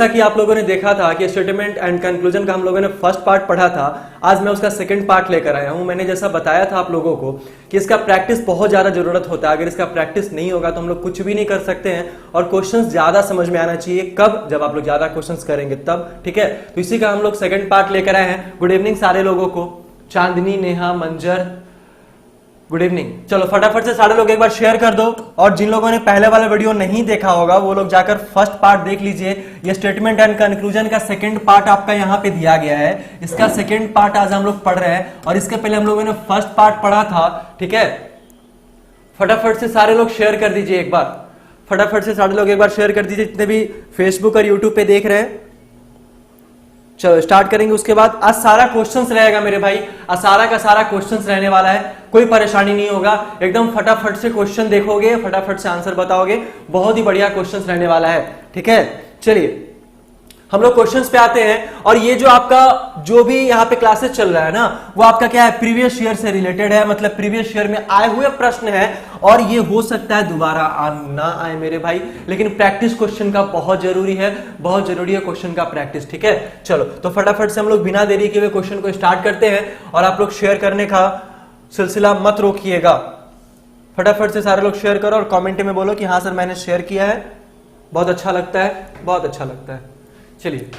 जैसा कि आप लोगों ने देखा था कि स्टेटमेंट एंड कंक्लूजन का हम लोगों ने फर्स्ट पार्ट पढ़ा था, आज मैं उसका सेकंड पार्ट लेकर आया हूं। मैंने जैसा बताया था आप लोगों को कि इसका प्रैक्टिस बहुत ज्यादा जरूरत होता है। अगर इसका प्रैक्टिस नहीं होगा तो हम लोग कुछ भी नहीं कर सकते हैं और क्वेश्चंस ज्यादा समझ में आना चाहिए। कब? जब आप लोग ज्यादा क्वेश्चंस करेंगे तब। ठीक है, तो इसी का हम लोग सेकंड पार्ट लेकर आए हैं। गुड इवनिंग सारे लोगों को। चांदनी, नेहा, मंजर, गुड इवनिंग। चलो फटाफट से सारे लोग एक बार शेयर कर दो, और जिन लोगों ने पहले वाला वीडियो नहीं देखा होगा वो लोग जाकर फर्स्ट पार्ट देख लीजिए। ये स्टेटमेंट एंड कंक्लूजन का सेकंड पार्ट आपका यहाँ पे दिया गया है। इसका सेकंड पार्ट आज हम लोग पढ़ रहे हैं और इसके पहले हम लोगों ने फर्स्ट पार्ट पढ़ा था। ठीक है, फटाफट से सारे लोग शेयर कर दीजिए एक बार। फटाफट से सारे लोग एक बार शेयर कर दीजिए, जितने भी फेसबुक और यूट्यूब पे देख रहे हैं। चलो स्टार्ट करेंगे। उसके बाद आज सारा क्वेश्चंस रहेगा मेरे भाई, आज सारा का सारा क्वेश्चंस रहने वाला है। कोई परेशानी नहीं होगा, एकदम फटाफट से क्वेश्चन देखोगे, फटाफट से आंसर बताओगे। बहुत ही बढ़िया क्वेश्चंस रहने वाला है। ठीक है, चलिए हम लोग क्वेश्चंस पे आते हैं। और ये जो आपका जो भी यहाँ पे क्लासेस चल रहा है ना, वो आपका क्या है, प्रीवियस ईयर से रिलेटेड है। मतलब प्रीवियस ईयर में आए हुए प्रश्न है, और ये हो सकता है दोबारा ना आए मेरे भाई, लेकिन प्रैक्टिस क्वेश्चन का बहुत जरूरी है, बहुत जरूरी है क्वेश्चन का प्रैक्टिस। ठीक है, चलो तो फटाफट से हम लोग बिना देरी के हुए क्वेश्चन को स्टार्ट करते हैं। और आप लोग शेयर करने का सिलसिला मत रोकिएगा। फटाफट से सारे लोग शेयर करो और कमेंट में बोलो कि हाँ सर मैंने शेयर किया है। बहुत अच्छा लगता है, बहुत अच्छा लगता है। चलिए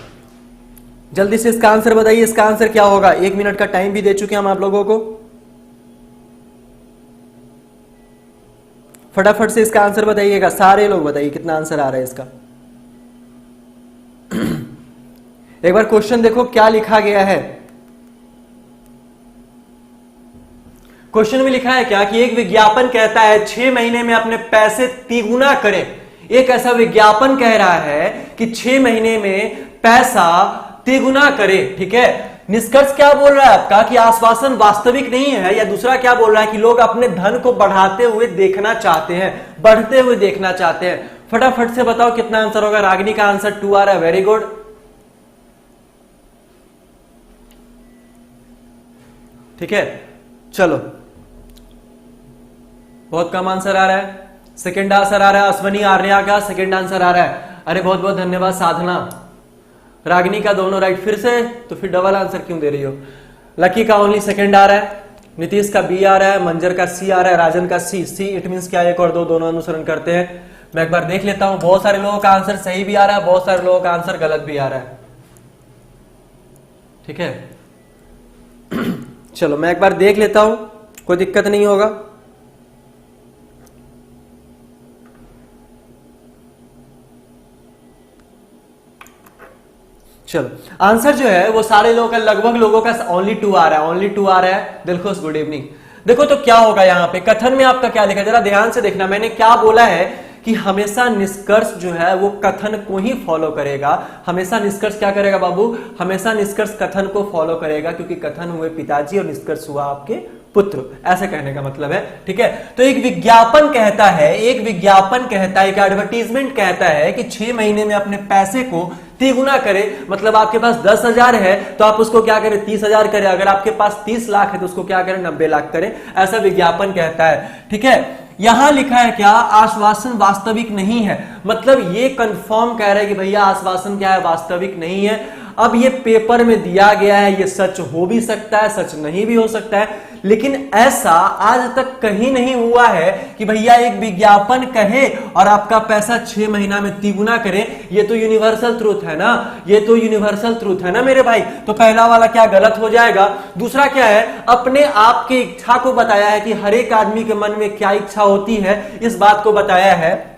जल्दी से इसका आंसर बताइए। इसका आंसर क्या होगा? 1 मिनट का टाइम भी दे चुके हैं हम आप लोगों को। फटाफट से इसका आंसर बताइएगा, सारे लोग बताइए कितना आंसर आ रहा है इसका। एक बार क्वेश्चन देखो क्या लिखा गया है। क्वेश्चन में लिखा है क्या कि एक विज्ञापन कहता है 6 महीने में अपने पैसे तिगुना करें। एक ऐसा विज्ञापन कह रहा है कि 6 महीने में पैसा तिगुना करे। ठीक है, निष्कर्ष क्या बोल रहा है आपका कि आश्वासन वास्तविक नहीं है, या दूसरा क्या बोल रहा है कि लोग अपने धन को बढ़ाते हुए देखना चाहते हैं, बढ़ते हुए देखना चाहते हैं। फटाफट से बताओ कितना आंसर होगा। रागिनी का आंसर 2 आ रहा है, वेरी गुड। ठीक है, चलो बहुत कम आंसर आ रहा है। सेकंड आंसर आ रहा है अश्वनी आर्या का, सेकंड आंसर आ रहा है। अरे बहुत बहुत धन्यवाद साधना। रागिनी का दोनों राइट फिर से, तो फिर डबल आंसर क्यों दे रही हो? लकी का ओनली सेकंड आ रहा है, नीतीश का बी आ रहा है, मंजर का सी आ रहा है, राजन का सी। सी इट मींस क्या, 1 और 2 दोनों अनुसरण करते हैं। मैं एक बार देख लेता हूं। बहुत सारे लोगों का आंसर सही भी आ रहा है, बहुत सारे लोगों का आंसर गलत भी आ रहा है। ठीक है, चलो मैं एक बार देख लेता हूं, कोई दिक्कत नहीं होगा। चलो आंसर जो है वो सारे लोगों का, लगभग लोगों का ओनली 2 आ रहा है, ओनली 2 आ रहा है। Dilkhush good evening. देखो तो क्या होगा यहाँ पे, कथन में आपका क्या लिखा है, जरा ध्यान से देखना। मैंने क्या बोला है कि हमेशा निष्कर्ष जो है वो कथन को ही फॉलो करेगा। हमेशा निष्कर्ष क्या करेगा बाबू? हमेशा निष्कर्ष कथन को फॉलो करेगा, क्योंकि कथन हुए पिताजी और निष्कर्ष हुआ आपके पुत्र। ऐसा कहने का मतलब है। ठीक है, तो एक विज्ञापन कहता है, एक विज्ञापन कहता है, एक एडवर्टीजमेंट कहता है कि 6 महीने में अपने पैसे को तिगुना करे। मतलब आपके पास 10,000 है तो आप उसको क्या करें, 30,000 करें। अगर आपके पास 30 लाख है तो उसको क्या करें, 90 लाख करें। ऐसा विज्ञापन कहता है। ठीक है, यहां लिखा है क्या, आश्वासन वास्तविक नहीं है। मतलब ये कंफर्म कह रहा है कि भैया आश्वासन क्या है, वास्तविक नहीं है। अब ये पेपर में दिया गया है, ये सच हो भी सकता है, सच नहीं भी हो सकता है, लेकिन ऐसा आज तक कहीं नहीं हुआ है कि भैया एक विज्ञापन कहे और आपका पैसा 6 महीना में तिगुना करे। ये तो यूनिवर्सल ट्रूथ है ना, ये तो यूनिवर्सल ट्रूथ है ना मेरे भाई। तो पहला वाला क्या गलत हो जाएगा। दूसरा क्या है, अपने आप की इच्छा को बताया है कि हर एक आदमी के मन में क्या इच्छा होती है, इस बात को बताया है।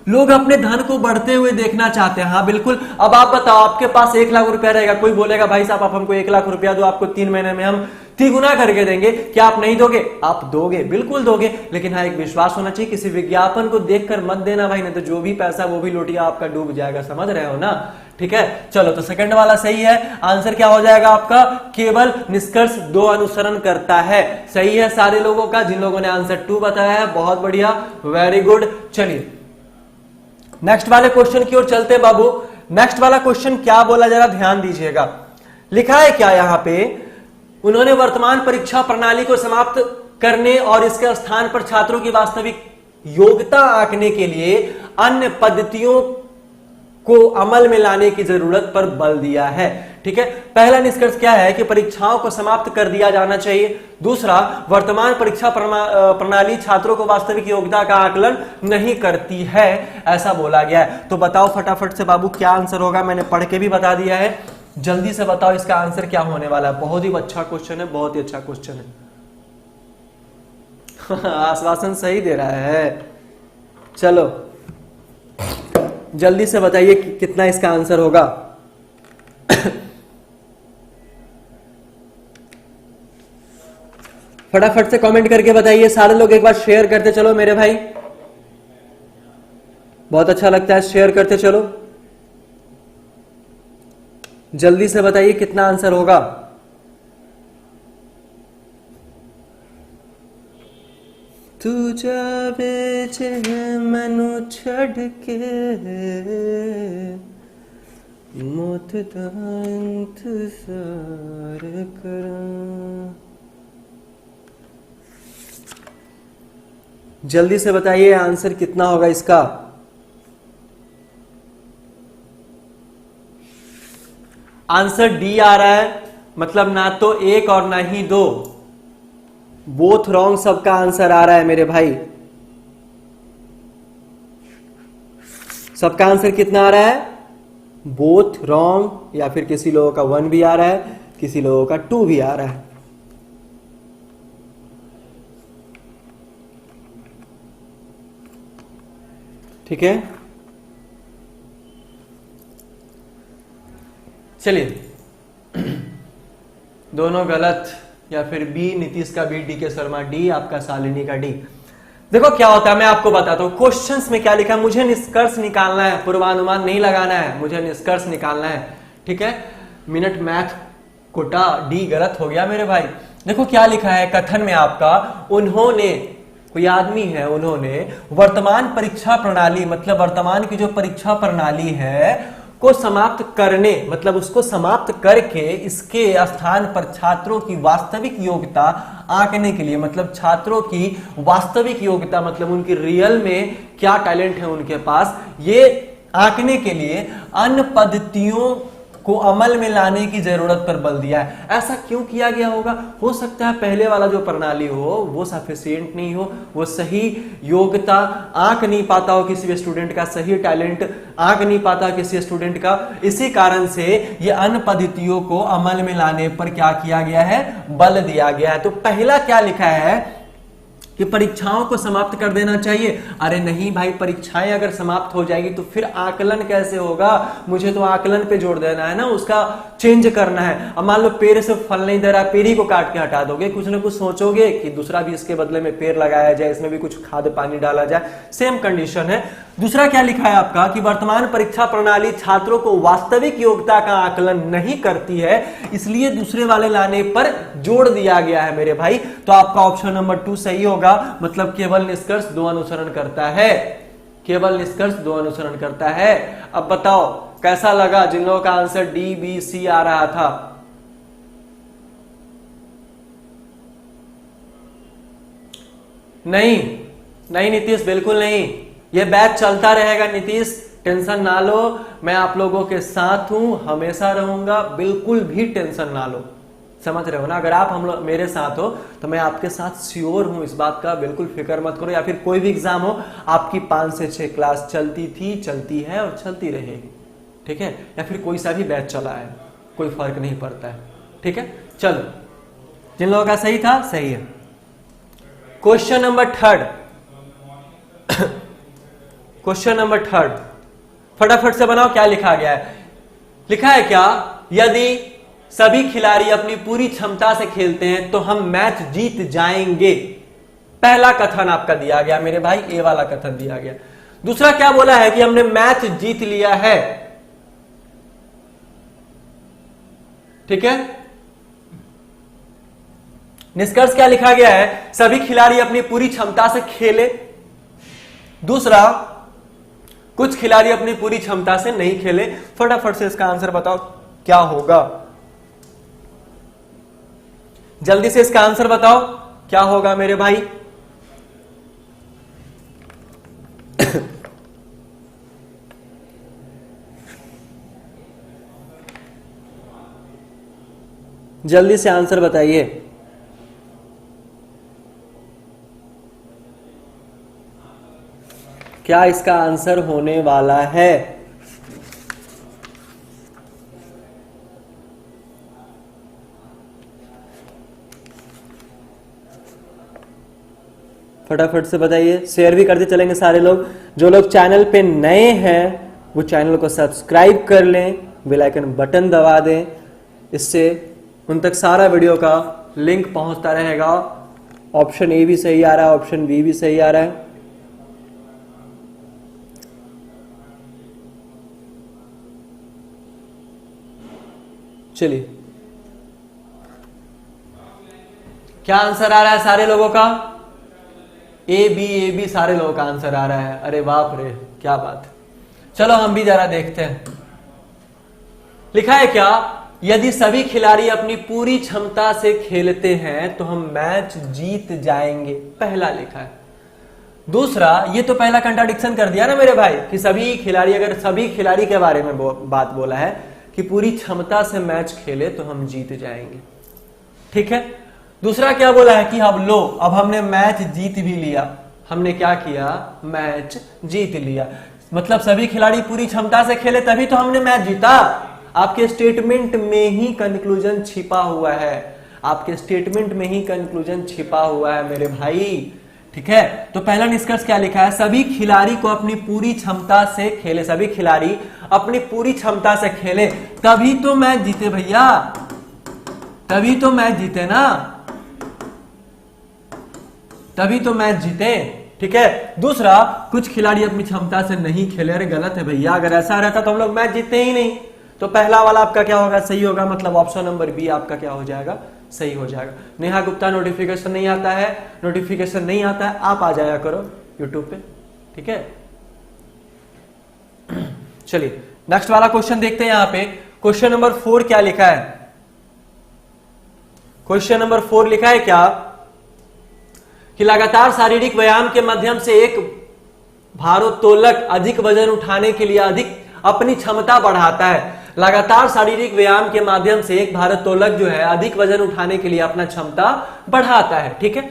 लोग अपने धन को बढ़ते हुए देखना चाहते हैं। हाँ बिल्कुल। अब आप बताओ, आपके पास 1 लाख रुपया रहेगा, कोई बोलेगा भाई साहब आप हमको 1 लाख रुपया दो, आपको 3 महीने में हम तिगुना करके देंगे। क्या आप नहीं दोगे? आप दोगे, बिल्कुल दोगे। लेकिन हाँ एक विश्वास होना चाहिए। किसी विज्ञापन को देखकर मत देना भाई, नहीं तो जो भी पैसा वो भी लोटिया आपका डूब जाएगा। समझ रहे हो ना? ठीक है, चलो तो सेकंड वाला सही है। आंसर क्या हो जाएगा आपका, केवल निष्कर्ष 2 अनुसरण करता है। सही है सारे लोगों का। जिन लोगों ने आंसर 2 बताया है, बहुत बढ़िया, वेरी गुड। चलिए नेक्स्ट वाले क्वेश्चन की ओर चलते हैं बाबू। नेक्स्ट वाला क्वेश्चन क्या बोला, जरा ध्यान दीजिएगा। लिखा है क्या यहां पे, उन्होंने वर्तमान परीक्षा प्रणाली को समाप्त करने और इसके स्थान पर छात्रों की वास्तविक योग्यता आंकने के लिए अन्य पद्धतियों को अमल में लाने की जरूरत पर बल दिया है। ठीक है, पहला निष्कर्ष क्या है कि परीक्षाओं को समाप्त कर दिया जाना चाहिए। दूसरा, वर्तमान परीक्षा प्रणाली छात्रों को वास्तविक योग्यता का आकलन नहीं करती है, ऐसा बोला गया है। तो बताओ फटाफट से बाबू क्या आंसर होगा, मैंने पढ़ के भी बता दिया है, जल्दी से बताओ इसका आंसर क्या होने वाला है। बहुत ही अच्छा क्वेश्चन है, बहुत ही अच्छा क्वेश्चन है। आश्वासन सही दे रहा है। चलो जल्दी से बताइए कितना इसका आंसर होगा। फटाफट से कमेंट करके बताइए, सारे लोग एक बार शेयर करते चलो मेरे भाई, बहुत अच्छा लगता है, शेयर करते चलो। जल्दी से बताइए कितना आंसर होगा। तू जावे जे मैनू छड़ के मौत दा इंतजार करां। जल्दी से बताइए आंसर कितना होगा इसका। आंसर डी आ रहा है, मतलब ना तो एक और ना ही दो, बोथ रॉन्ग सबका आंसर आ रहा है मेरे भाई। सबका आंसर कितना आ रहा है? बोथ रॉन्ग, या फिर किसी लोगों का 1 भी आ रहा है, किसी लोगों का 2 भी आ रहा है। ठीक है, चलिए दोनों गलत, या फिर बी नीतीश का बी, डी के शर्मा डी, आपका शालिनी का डी। देखो क्या होता है मैं आपको बताता हूं, क्वेश्चंस में क्या लिखा है, मुझे निष्कर्ष निकालना है, पूर्वानुमान नहीं लगाना है, मुझे निष्कर्ष निकालना है। ठीक है, मिनट मैथ कोटा डी गलत हो गया मेरे भाई। देखो क्या लिखा है कथन में आपका, उन्होंने, कोई आदमी है, उन्होंने वर्तमान परीक्षा प्रणाली, मतलब वर्तमान की जो परीक्षा प्रणाली है को समाप्त करने, मतलब उसको समाप्त करके इसके स्थान पर छात्रों की वास्तविक योग्यता आंकने के लिए, मतलब छात्रों की वास्तविक योग्यता, मतलब उनकी रियल में क्या टैलेंट है उनके पास, ये आंकने के लिए अन्य पद्धतियों को अमल में लाने की जरूरत पर बल दिया है। ऐसा क्यों किया गया होगा? हो सकता है पहले वाला जो प्रणाली हो वो सफिशिएंट नहीं हो, वो सही योग्यता आंक नहीं पाता हो किसी स्टूडेंट का, सही टैलेंट आंक नहीं पाता किसी स्टूडेंट का, इसी कारण से ये अन्य पद्धतियों को अमल में लाने पर क्या किया गया है? बल दिया गया है। तो पहला क्या लिखा है कि परीक्षाओं को समाप्त कर देना चाहिए। अरे नहीं भाई, परीक्षाएं अगर समाप्त हो जाएगी तो फिर आकलन कैसे होगा? मुझे तो आकलन पे जोड़ देना है ना, उसका चेंज करना है। अब मान लो पेड़ से फल नहीं दे रहा, पेड़ ही को काट के हटा दोगे, कुछ ना कुछ सोचोगे कि दूसरा भी इसके बदले में पेड़ लगाया जाए, इसमें भी कुछ खाद पानी डाला जाए, सेम कंडीशन है। दूसरा क्या लिखा है आपका कि वर्तमान परीक्षा प्रणाली छात्रों को वास्तविक योग्यता का आकलन नहीं करती है, इसलिए दूसरे वाले लाने पर जोड़ दिया गया है मेरे भाई। तो आपका ऑप्शन नंबर 2 सही होगा, मतलब केवल निष्कर्ष 2 अनुसरण करता है, केवल निष्कर्ष 2 अनुसरण करता है। अब बताओ कैसा लगा जिन लोगों का आंसर डी बी सी आ रहा था? नहीं नहीं नीतीश, बिल्कुल नहीं, ये बैच चलता रहेगा नीतीश, टेंशन ना लो, मैं आप लोगों के साथ हूं, हमेशा रहूंगा, बिल्कुल भी टेंशन ना लो। समझ रहे हो ना? अगर आप हम लोग मेरे साथ हो तो मैं आपके साथ श्योर हूं इस बात का, बिल्कुल फिक्र मत करो। या फिर कोई भी एग्जाम हो, आपकी 5 से 6 क्लास चलती थी, चलती है और चलती रहेगी। ठीक है, या फिर कोई सा भी बैच चला है, कोई फर्क नहीं पड़ता है। ठीक है, चलो जिन लोगों का सही था सही है। क्वेश्चन नंबर 3, क्वेश्चन नंबर 3 फटाफट से बनाओ, क्या लिखा गया है? लिखा है क्या, यदि सभी खिलाड़ी अपनी पूरी क्षमता से खेलते हैं तो हम मैच जीत जाएंगे। पहला कथन आपका दिया गया मेरे भाई, ए वाला कथन दिया गया। दूसरा क्या बोला है कि हमने मैच जीत लिया है। ठीक है, निष्कर्ष क्या लिखा गया है? सभी खिलाड़ी अपनी पूरी क्षमता से खेले। दूसरा, कुछ खिलाड़ी अपनी पूरी क्षमता से नहीं खेले। फटाफट से इसका आंसर बताओ क्या होगा? जल्दी से इसका आंसर बताओ क्या होगा मेरे भाई? जल्दी से आंसर बताइए। क्या इसका आंसर होने वाला है? फटाफट से बताइए, शेयर भी करते चलेंगे सारे लोग। जो लोग चैनल पे नए हैं वो चैनल को सब्सक्राइब कर लें, बेल आइकन बटन दबा दें, इससे उन तक सारा वीडियो का लिंक पहुंचता रहेगा। ऑप्शन ए भी सही आ रहा है, ऑप्शन बी भी सही आ रहा है। चलिए, क्या आंसर आ रहा है सारे लोगों का? ए बी सारे लोगों का आंसर आ रहा है। अरे बाप रे, क्या बात है। चलो हम भी जरा देखते हैं। लिखा है क्या? यदि सभी खिलाड़ी अपनी पूरी क्षमता से खेलते हैं तो हम मैच जीत जाएंगे, पहला लिखा है। दूसरा, ये तो पहला कंट्राडिक्शन कर दिया ना मेरे भाई कि सभी खिलाड़ी, अगर सभी खिलाड़ी के बारे में बात बोला है कि पूरी क्षमता से मैच खेले तो हम जीत जाएंगे, ठीक है। दूसरा क्या बोला है कि अब लो, अब हमने मैच जीत भी लिया। हमने क्या किया? मैच जीत लिया। मतलब सभी खिलाड़ी पूरी क्षमता से खेले तभी तो हमने मैच जीता। आपके स्टेटमेंट में ही कंक्लूजन छिपा हुआ है, आपके स्टेटमेंट में ही कंक्लूजन छिपा हुआ है मेरे भाई, ठीक है। तो पहला निष्कर्ष क्या लिखा है? सभी खिलाड़ी को अपनी पूरी क्षमता से खेले, सभी खिलाड़ी अपनी पूरी क्षमता से खेले तभी तो मैच जीते भैया, तभी तो मैच जीते ना, तभी तो मैच जीते, ठीक है। दूसरा, कुछ खिलाड़ी अपनी क्षमता से नहीं खेले। अरे गलत है भैया, अगर ऐसा रहता तो हम लोग मैच जीतते ही नहीं। तो पहला वाला आपका क्या होगा? सही होगा, मतलब ऑप्शन नंबर बी आपका क्या हो जाएगा? सही हो जाएगा। नेहा गुप्ता, नोटिफिकेशन नहीं आता है, नोटिफिकेशन नहीं आता है, आप आ जाया करो यूट्यूब पे, ठीक है। चलिए नेक्स्ट वाला क्वेश्चन देखते हैं। यहां पे क्वेश्चन नंबर 4 क्या लिखा है? क्वेश्चन नंबर 4 लिखा है क्या कि लगातार शारीरिक व्यायाम के माध्यम से एक भारोत्तोलक अधिक वजन उठाने के लिए अधिक अपनी क्षमता बढ़ाता है। लगातार शारीरिक व्यायाम के माध्यम से एक भारोत्तोलक जो है अधिक वजन उठाने के लिए अपना क्षमता बढ़ाता है, ठीक है।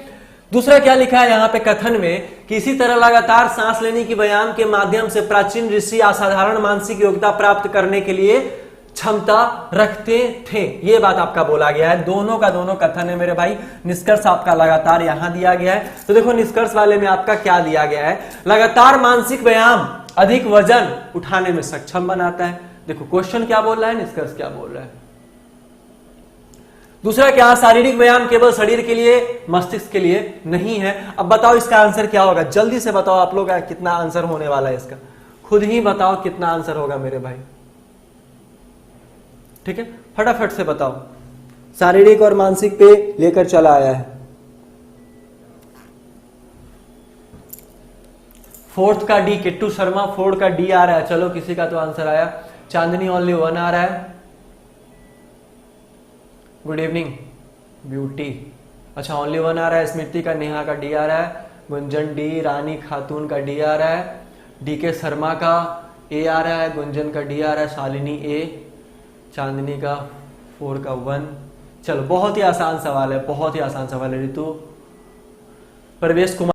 दूसरा क्या लिखा है यहां पे कथन में कि इसी तरह लगातार सांस लेने की व्यायाम के माध्यम से प्राचीन ऋषि असाधारण मानसिक योग्यता प्राप्त करने के लिए क्षमता रखते थे। ये बात आपका बोला गया है, दोनों का दोनों कथन है मेरे भाई। निष्कर्ष आपका लगातार यहां दिया गया है। तो देखो निष्कर्ष वाले में आपका क्या दिया गया है? लगातार मानसिक व्यायाम अधिक वजन उठाने में सक्षम बनाता है। देखो क्वेश्चन क्या बोल रहा है, निष्कर्ष क्या बोल रहा है। दूसरा क्या? शारीरिक व्यायाम केवल शरीर के लिए, मस्तिष्क के लिए नहीं है। अब बताओ इसका आंसर क्या होगा? जल्दी से बताओ आप लोग, कितना आंसर होने वाला है इसका? खुद ही बताओ कितना आंसर होगा मेरे भाई, ठीक है। फटाफट से बताओ। शारीरिक और मानसिक पे लेकर चला आया है। फोर्थ का डी, किट्टू शर्मा, फोर्थ का डी आ रहा है। चलो किसी का तो आंसर आया। चांदनी ओनली 1 आ रहा है। गुड इवनिंग ब्यूटी, अच्छा ओनली 1 आ रहा है। स्मृति का, नेहा का डी आ रहा है। गुंजन डी, रानी खातून का डी आ रहा है। डी के शर्मा का ए आ रहा है। गुंजन का डी आ रहा है। शालिनी ए, चांदनी का 4 का 1। चलो बहुत ही आसान सवाल है, बहुत ही आसान सवाल है। ऋतु, प्रवेश कुमार,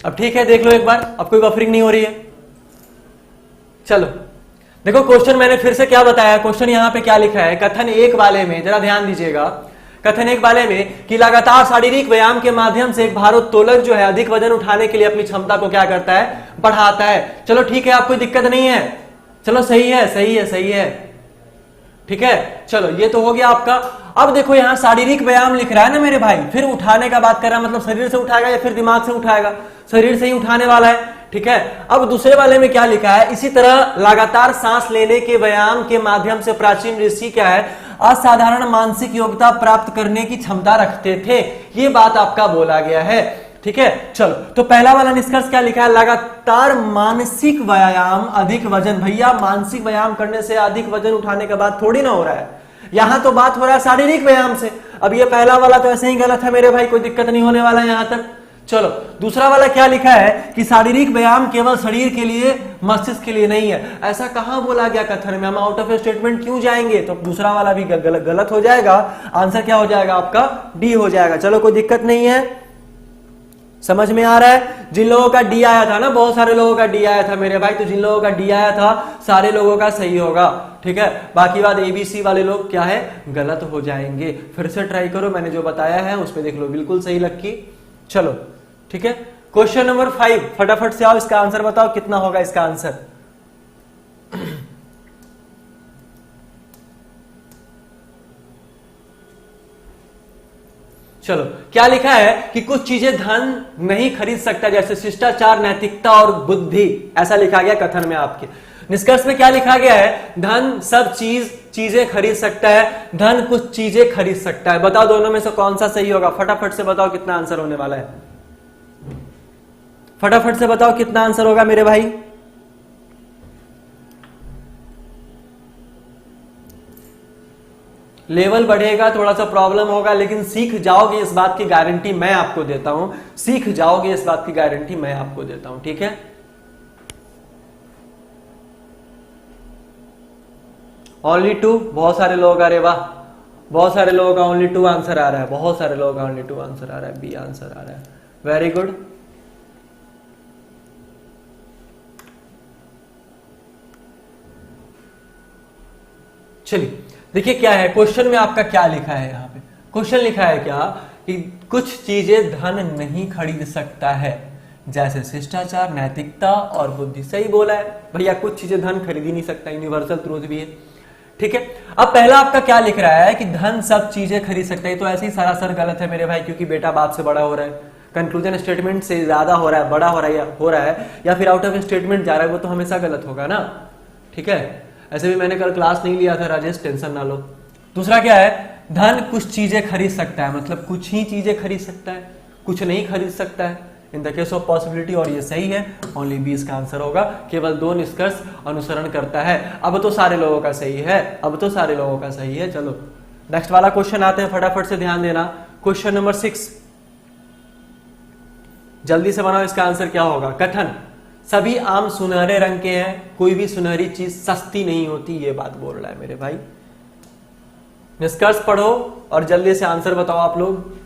अब ठीक है देख लो एक बार, अब कोई बफरिंग नहीं हो रही है। चलो देखो क्वेश्चन मैंने फिर से क्या बताया। क्वेश्चन यहां पे क्या लिखा है कथन 1 वाले में, जरा ध्यान दीजिएगा। कथन 1 वाले में कि लगातार शारीरिक व्यायाम के माध्यम से एक भारोत्तोलक जो है अधिक वजन उठाने के लिए अपनी क्षमता को क्या करता है? बढ़ाता है। चलो ठीक है, आप कोई दिक्कत नहीं है। चलो सही है, सही है, सही है, ठीक है। चलो ये तो हो गया आपका। अब देखो यहां शारीरिक व्यायाम लिख रहा है ना मेरे भाई, फिर उठाने का बात कर रहा है, मतलब शरीर से उठाएगा या फिर दिमाग से उठाएगा? शरीर से ही उठाने वाला है, ठीक है। अब दूसरे वाले में क्या लिखा है? इसी तरह लगातार सांस लेने के व्यायाम के माध्यम से प्राचीन ऋषि क्या है? असाधारण मानसिक योग्यता प्राप्त करने की क्षमता रखते थे। ये बात आपका बोला गया है। ठीक है, चलो तो पहला वाला निष्कर्ष क्या लिखा है, लगातार मानसिक व्यायाम अधिक वजन। भैया मानसिक व्यायाम करने से अधिक वजन उठाने के बाद थोड़ी ना हो रहा है, यहां तो बात हो रहा है शारीरिक व्यायाम से। अब ये पहला वाला तो ऐसे ही गलत है मेरे भाई, कोई दिक्कत नहीं होने वाला है यहां तक। चलो दूसरा वाला क्या लिखा है कि शारीरिक व्यायाम केवल शरीर के लिए मस्तिष्क के लिए नहीं है। ऐसा कहां बोला गया कथन में, हम आउट ऑफ स्टेटमेंट क्यों जाएंगे, तो दूसरा वाला भी गलत हो जाएगा। आंसर क्या हो जाएगा आपका, डी हो जाएगा। चलो कोई दिक्कत नहीं है, समझ में आ रहा है। जिन लोगों का डी आया था ना, बहुत सारे लोगों का डी आया था मेरे भाई, तो जिन लोगों का डी आया था सारे लोगों का सही होगा, ठीक है। बाकी बात एबीसी वाले लोग क्या है, गलत हो जाएंगे। फिर से ट्राई करो, मैंने जो बताया है उस पर देख लो, बिल्कुल सही लक्की। चलो ठीक है, क्वेश्चन नंबर 5 फटाफट से आओ, इसका आंसर बताओ कितना होगा इसका आंसर। चलो क्या लिखा है कि कुछ चीजें धन नहीं खरीद सकता, जैसे शिष्टाचार, नैतिकता और बुद्धि, ऐसा लिखा गया कथन में आपके। निष्कर्ष में क्या लिखा गया है, धन सब चीजें खरीद सकता है, धन कुछ चीजें खरीद सकता है। बताओ दोनों में से कौन सा सही होगा, फटाफट से बताओ कितना आंसर होने वाला है, फटाफट से बताओ कितना आंसर होगा मेरे भाई। लेवल बढ़ेगा, थोड़ा सा प्रॉब्लम होगा, लेकिन सीख जाओगे इस बात की गारंटी मैं आपको देता हूं, सीख जाओगे इस बात की गारंटी मैं आपको देता हूं, ठीक है। ओनली 2, बहुत सारे लोग, अरे वाह, बहुत सारे लोगों का ओनली 2 आंसर आ रहा है, बहुत सारे लोगों का ओनली 2 आंसर आ रहा है, बी आंसर आ रहा है, वेरी गुड। चलिए देखिए क्या है क्वेश्चन में आपका, क्या लिखा है यहाँ पे, क्वेश्चन लिखा है क्या कि कुछ चीजें धन नहीं खरीद सकता है, जैसे शिष्टाचार, नैतिकता और बुद्धि। सही बोला है भैया, कुछ चीजें धन खरीद ही नहीं सकता, यूनिवर्सल ट्रूथ भी है, ठीक है। अब पहला आपका क्या लिख रहा है कि धन सब चीजें खरीद सकता है, तो ऐसे ही सरासर गलत है मेरे भाई, क्योंकि बेटा बाप से बड़ा हो रहा है, कंक्लूजन स्टेटमेंट से ज्यादा हो रहा है, बड़ा हो रहा है या फिर आउट ऑफ स्टेटमेंट जा रहा है, वो तो हमेशा गलत होगा ना, ठीक है। ऐसे भी मैंने कल क्लास नहीं लिया था राजेश, टेंशन ना लो। दूसरा क्या है, धन कुछ चीजें खरीद सकता है, मतलब कुछ ही चीजें खरीद सकता है, कुछ नहीं खरीद सकता है, in the case of possibility, और ये सही है, ओनली बी इसका आंसर होगा। केवल 2 निष्कर्ष अनुसरण करता है। अब तो सारे लोगों का सही है, अब तो सारे लोगों का सही है। चलो नेक्स्ट वाला क्वेश्चन आते हैं, फटाफट से ध्यान देना। क्वेश्चन नंबर 6, जल्दी से बनाओ, इसका आंसर क्या होगा। कथन, सभी आम सुनहरे रंग के हैं, कोई भी सुनहरी चीज सस्ती नहीं होती, ये बात बोल रहा है मेरे भाई। निष्कर्ष पढ़ो और जल्दी से आंसर बताओ आप लोग।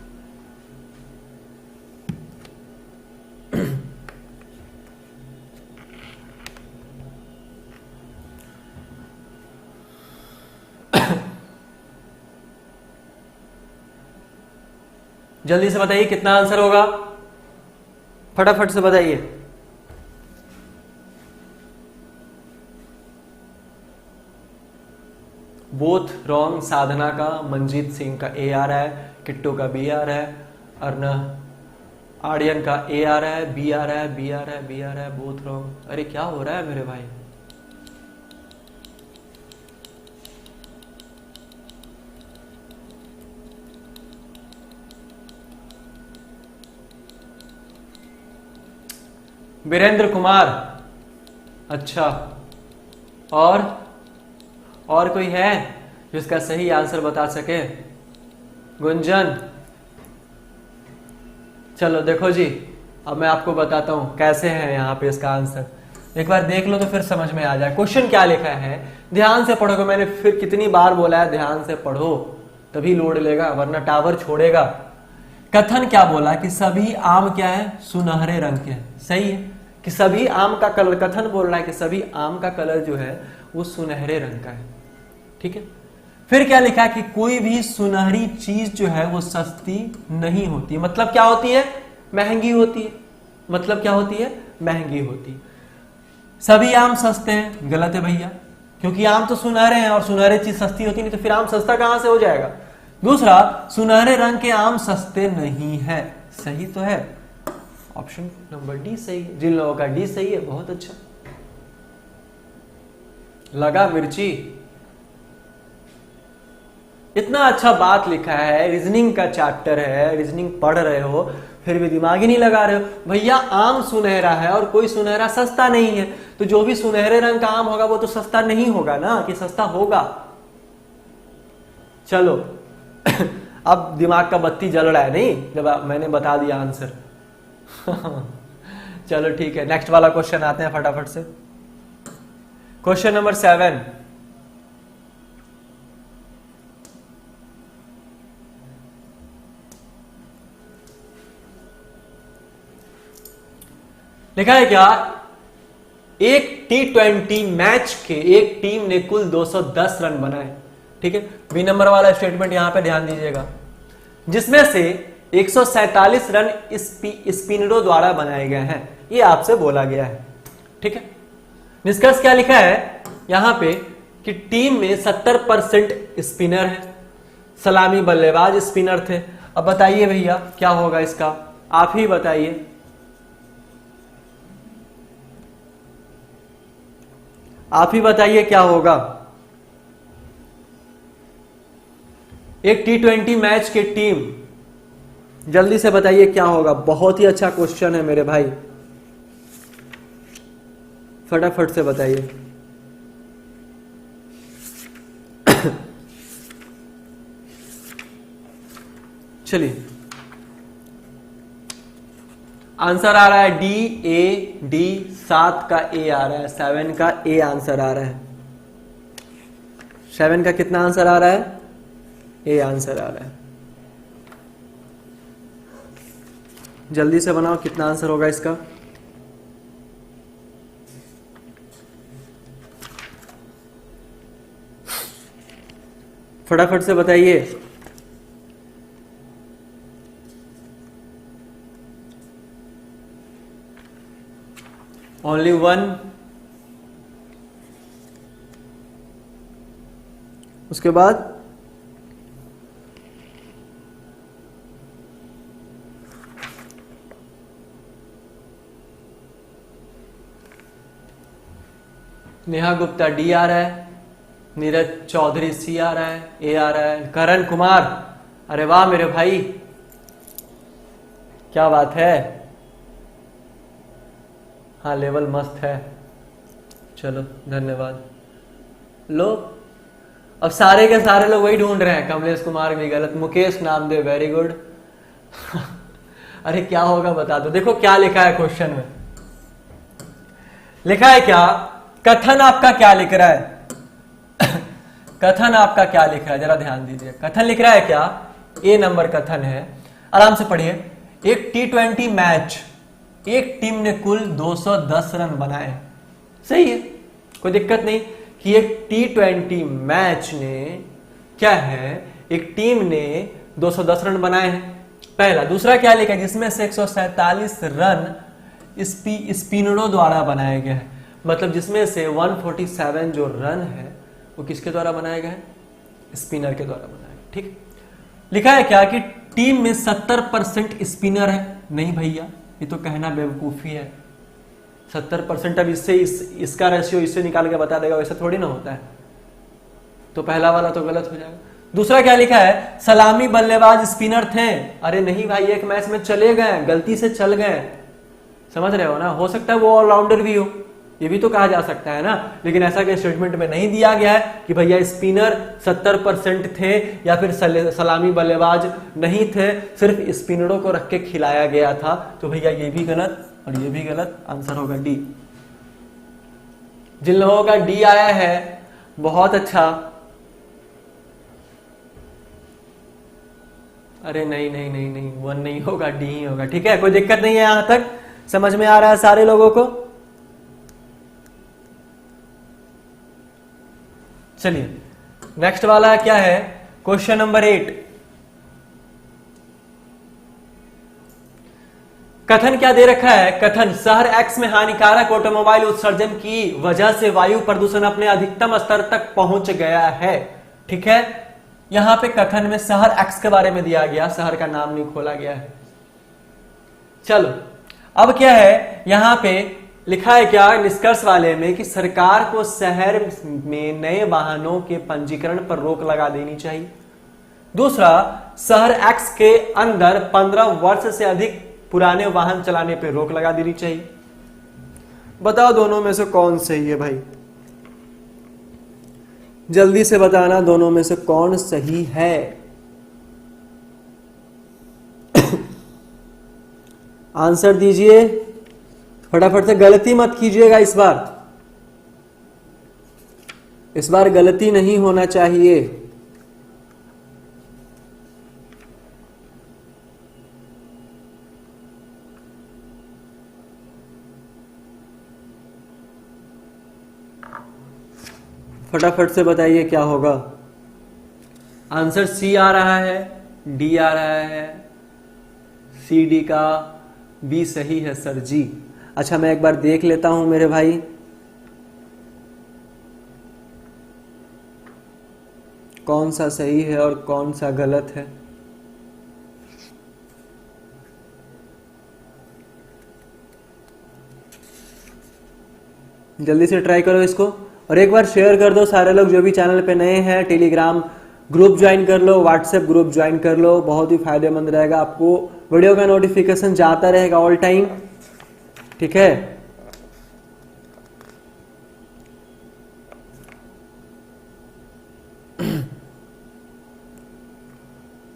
जल्दी से बताइए कितना आंसर होगा, फटाफट से बताइए। बोथ रॉन्ग, साधना का, मनजीत सिंह का ए आ रहा है, किट्टू का बी आ रहा है, अर्ना आर्यन का ए आ रहा है, बी आ रहा है, बी आ रहा है, बी आ रहा है, बोथ रॉन्ग। अरे क्या हो रहा है मेरे भाई, वीरेंद्र कुमार, अच्छा, और कोई है जिसका सही आंसर बता सके। गुंजन, चलो देखो जी, अब मैं आपको बताता हूं कैसे है यहाँ पे इसका आंसर, एक बार देख लो तो फिर समझ में आ जाए। क्वेश्चन क्या लिखा है, ध्यान से पढ़ोगे, मैंने फिर कितनी बार बोला है ध्यान से पढ़ो, तभी लोड लेगा, वरना टावर छोड़ेगा। कथन क्या बोला कि सभी आम क्या है, सुनहरे रंग के हैं, सही है कि सभी आम का कलर, कथन बोल रहा है कि सभी आम का कलर जो है वो सुनहरे रंग का है, ठीक है। फिर क्या लिखा है कि कोई भी सुनहरी चीज जो है वो सस्ती नहीं होती है, मतलब क्या होती है, महंगी होती है, मतलब क्या होती है, महंगी होती है। सभी आम सस्ते हैं, गलत है भैया, क्योंकि आम तो सुनहरे हैं और सुनहरे चीज सस्ती होती नहीं, तो फिर आम सस्ता कहां से हो जाएगा। दूसरा, सुनहरे रंग के आम सस्ते नहीं है, सही तो है, ऑप्शन नंबर डी सही है। जिन लोगों का डी सही है बहुत अच्छा, लगा मिर्ची। इतना अच्छा बात लिखा है, रीजनिंग का चैप्टर है, रीजनिंग पढ़ रहे हो फिर भी दिमाग ही नहीं लगा रहे हो। भैया आम सुनहरा है और कोई सुनहरा सस्ता नहीं है, तो जो भी सुनहरे रंग का आम होगा वो तो सस्ता नहीं होगा ना, कि सस्ता होगा। चलो अब दिमाग का बत्ती जल रहा है नहीं जब मैंने बता दिया आंसर। चलो ठीक है, नेक्स्ट वाला क्वेश्चन आते हैं फटाफट से। क्वेश्चन नंबर 7, लिखा है क्या, एक T20 मैच के एक टीम ने कुल 210 रन बनाए। ठीक है, बी नंबर वाला स्टेटमेंट यहां पे ध्यान दीजिएगा, जिसमें से 147 रन स्पिनरों द्वारा बनाए गए हैं, ये आपसे बोला गया है। ठीक है, निष्कर्ष क्या लिखा है यहां पे कि टीम में 70% स्पिनर है, सलामी बल्लेबाज स्पिनर थे। अब बताइए भैया क्या होगा इसका, आप ही बताइए। आप ही बताइए क्या होगा। एक T20 मैच की टीम, जल्दी से बताइए क्या होगा। बहुत ही अच्छा क्वेश्चन है मेरे भाई, फटाफट से बताइए। चलिए, आंसर आ रहा है D 7 का A आ रहा है, 7 का A आंसर आ रहा है। 7 का कितना आंसर आ रहा है, A आंसर आ रहा है। जल्दी से बनाओ कितना आंसर होगा इसका। फटाफट से बताइए। ओनली वन, उसके बाद नेहा गुप्ता डी आ रहा है, नीरज चौधरी सी आ रहा है, ए आ रहा है, करण कुमार, अरे वाह मेरे भाई क्या बात है, हाँ लेवल मस्त है, चलो धन्यवाद। लो अब सारे के सारे लोग वही ढूंढ रहे हैं, कमलेश कुमार भी गलत, मुकेश नामदेव वेरी गुड। अरे क्या होगा बता दो। देखो क्या लिखा है क्वेश्चन में, लिखा है क्या, कथन आपका क्या लिख रहा है, कथन आपका क्या लिख रहा है जरा ध्यान दीजिए। कथन लिख रहा है क्या, ए नंबर कथन है, आराम से पढ़िए। एक T20 मैच, एक टीम ने कुल 210 रन बनाए, सही है, कोई दिक्कत नहीं कि एक T20 मैच ने क्या है, एक टीम ने 210 रन बनाए हैं, पहला। दूसरा क्या लिखा है, जिसमें से 147 रन स्पिनरों द्वारा बनाए गए हैं, मतलब जिसमें से 147 जो रन है वो किसके द्वारा बनाए गए हैं, स्पिनर के द्वारा बनाए। ठीक, लिखा है क्या कि टीम में 70% स्पिनर है, नहीं भैया ये तो कहना बेवकूफी है। 70% अब इससे इसका रेशियो इससे निकाल के बता देगा, वैसा थोड़ी ना होता है, तो पहला वाला तो गलत हो जाएगा। दूसरा क्या लिखा है, सलामी बल्लेबाज स्पिनर थे, अरे नहीं भाई एक मैच में चले गए, गलती से चल गए, समझ रहे हो ना, हो सकता है वो ऑलराउंडर भी हो, ये भी तो कहा जा सकता है ना, लेकिन ऐसा कि स्टेटमेंट में नहीं दिया गया है कि भैया स्पिनर 70% थे या फिर सलामी बल्लेबाज नहीं थे, सिर्फ स्पिनरों को रख के खिलाया गया था, तो भैया ये भी गलत और ये भी गलत, आंसर होगा डी। जिन लोगों का डी आया है बहुत अच्छा, अरे नहीं नहीं नहीं नहीं, 1 नहीं होगा, डी ही होगा। ठीक है, कोई दिक्कत नहीं है, यहां तक समझ में आ रहा है सारे लोगों को। चलिए नेक्स्ट वाला क्या है, क्वेश्चन नंबर 8। कथन क्या दे रखा है, कथन शहर एक्स में हानिकारक ऑटोमोबाइल उत्सर्जन की वजह से वायु प्रदूषण अपने अधिकतम स्तर तक पहुंच गया है। ठीक है, यहां पे कथन में शहर एक्स के बारे में दिया गया, शहर का नाम नहीं खोला गया है। चलो अब क्या है, यहां पे लिखा है क्या निष्कर्ष वाले में कि सरकार को शहर में नए वाहनों के पंजीकरण पर रोक लगा देनी चाहिए। दूसरा, शहर एक्स के अंदर 15 वर्ष से अधिक पुराने वाहन चलाने पर रोक लगा देनी चाहिए। बताओ दोनों में से कौन सही है भाई, जल्दी से बताना दोनों में से कौन सही है। आंसर दीजिए फटाफट से, गलती मत कीजिएगा इस बार गलती नहीं होना चाहिए। फटाफट से बताइए क्या होगा। आंसर सी आ रहा है, डी आ रहा है, सी डी का बी सही है सर जी। अच्छा मैं एक बार देख लेता हूं मेरे भाई, कौन सा सही है और कौन सा गलत है। जल्दी से ट्राई करो इसको और एक बार शेयर कर दो सारे लोग जो भी चैनल पे नए हैं। टेलीग्राम ग्रुप ज्वाइन कर लो, व्हाट्सएप ग्रुप ज्वाइन कर लो, बहुत ही फायदेमंद रहेगा, आपको वीडियो का नोटिफिकेशन जाता रहेगा ऑल टाइम, ठीक है।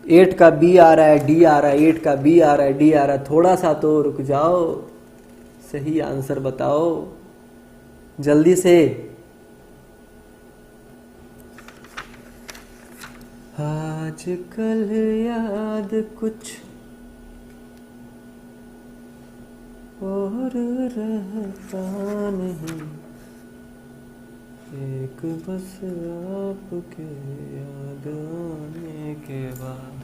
एट का बी आ रहा है, डी आ रहा है, 8 का बी आ रहा है, डी आ रहा है, थोड़ा सा तो रुक जाओ, सही आंसर बताओ जल्दी से। आजकल याद कुछ और रहता नहीं, एक बस आपके याद आने के बाद।